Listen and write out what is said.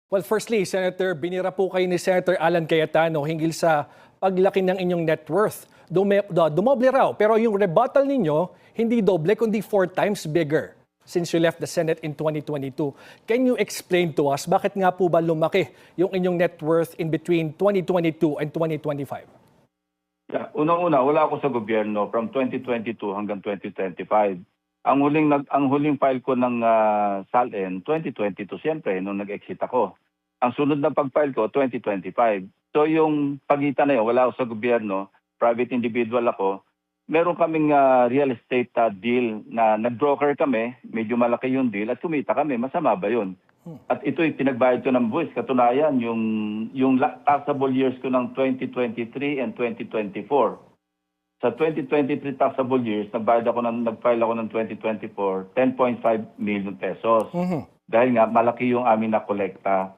Well, firstly, Senator, binira po kayo ni Senator Alan Cayetano hinggil sa paglaki ng inyong net worth. Dumoble raw, pero yung rebuttal ninyo, hindi doble, kundi 4 times bigger since you left the Senate in 2022. Can you explain to us bakit nga po ba lumaki yung inyong net worth in between 2022 and 2025? Yeah, unang-una, wala ako sa gobyerno from 2022 hanggang 2025. Ang huling file ko ng SALN 2022 siyempre nung nag-exit ako. Ang sunod na pag-file ko 2025. So yung pagitan na yun, wala ako sa gobyerno, private individual ako. Meron kaming real estate deal na nag-broker kami, medyo malaki yung deal at kumita kami. Masama ba yun? At ito'y pinagbayad ko ng buwis. Katunayan, yung taxable years ko ng 2023 and 2024. Sa 2023 taxable years, nag-file ako ng 2024, 10.5 million pesos. Dahil nga, malaki yung amin na kolekta.